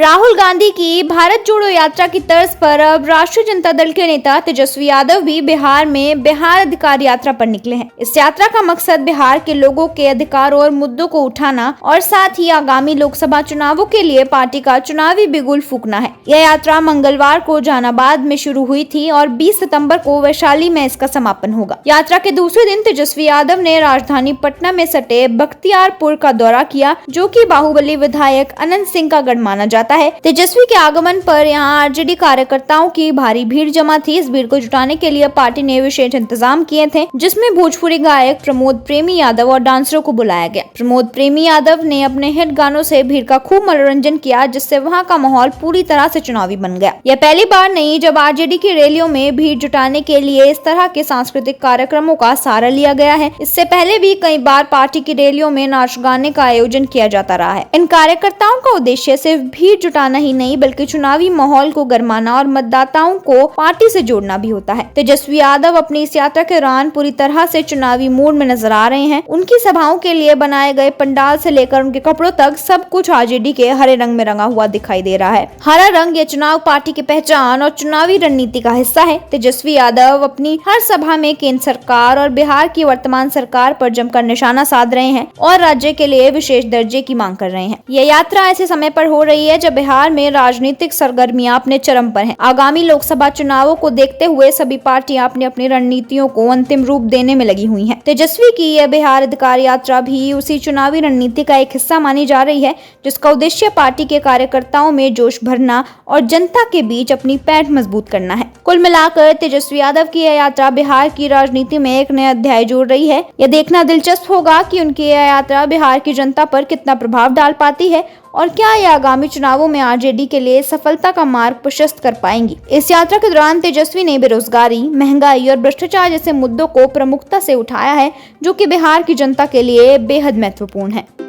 राहुल गांधी की भारत जोड़ो यात्रा की तर्ज पर अब राष्ट्रीय जनता दल के नेता तेजस्वी यादव भी बिहार में बिहार अधिकार यात्रा पर निकले हैं। इस यात्रा का मकसद बिहार के लोगों के अधिकारों और मुद्दों को उठाना और साथ ही आगामी लोकसभा चुनावों के लिए पार्टी का चुनावी बिगुल फूंकना है। यह यात्रा मंगलवार को जहानाबाद में शुरू हुई थी और 20 सितंबर को वैशाली में इसका समापन होगा। यात्रा के दूसरे दिन तेजस्वी यादव ने राजधानी पटना में सटे बख्तियारपुर का दौरा किया, जो कि बाहुबली विधायक अनंत सिंह का गढ़ माना जाता है। तेजस्वी के आगमन पर यहां आरजेडी कार्यकर्ताओं की भारी भीड़ जमा थी। इस भीड़ को जुटाने के लिए पार्टी ने विशेष इंतजाम किए थे, जिसमें भोजपुरी गायक प्रमोद प्रेमी यादव और डांसरों को बुलाया गया। प्रमोद प्रेमी यादव ने अपने हिट गानों से भीड़ का खूब मनोरंजन किया, जिससे वहां का माहौल पूरी तरह से चुनावी बन गया। यह पहली बार नहीं जब आरजेडी की रैलियों में भीड़ जुटाने के लिए इस तरह के सांस्कृतिक कार्यक्रमों का सहारा लिया गया है। इससे पहले भी कई बार पार्टी की रैलियों में नाच गाने का आयोजन किया जाता रहा है। इन कार्यकर्ताओं का उद्देश्य सिर्फ भीड़ जुटाना ही नहीं बल्कि चुनावी माहौल को गरमाना और मतदाताओं को पार्टी से जोड़ना भी होता है। तेजस्वी यादव अपनी इस यात्रा के दौरान पूरी तरह से चुनावी मूड में नजर आ रहे हैं। उनकी सभाओं के लिए बनाए गए पंडाल से लेकर उनके कपड़ों तक सब कुछ आरजेडी के हरे रंग में रंगा हुआ दिखाई दे रहा है। हरा रंग ये चुनाव पार्टी की पहचान और चुनावी रणनीति का हिस्सा है। तेजस्वी यादव अपनी हर सभा में केंद्र सरकार और बिहार की वर्तमान सरकार पर जमकर निशाना साध रहे हैं और राज्य के लिए विशेष दर्जे की मांग कर रहे हैं। यह यात्रा ऐसे समय पर हो रही है जब बिहार में राजनीतिक सरगर्मियां अपने चरम पर हैं। आगामी लोकसभा चुनावों को देखते हुए सभी पार्टियां अपनी अपनी रणनीतियों को अंतिम रूप देने में लगी हुई हैं। तेजस्वी की यह बिहार अधिकार यात्रा भी उसी चुनावी रणनीति का एक हिस्सा मानी जा रही है, जिसका उद्देश्य पार्टी के कार्यकर्ताओं में जोश भरना और जनता के बीच अपनी पैठ मजबूत करना है। कुल मिलाकर तेजस्वी यादव की यह यात्रा बिहार की राजनीति में एक नया अध्याय जोड़ रही है। यह देखना दिलचस्प होगा कि उनकी यह यात्रा बिहार की जनता पर कितना प्रभाव डाल पाती है और क्या यह आगामी चुनावों में आरजेडी के लिए सफलता का मार्ग प्रशस्त कर पाएंगी। इस यात्रा के दौरान तेजस्वी ने बेरोजगारी, महंगाई और भ्रष्टाचार जैसे मुद्दों को प्रमुखता से उठाया है, जो कि बिहार की जनता के लिए बेहद महत्वपूर्ण है।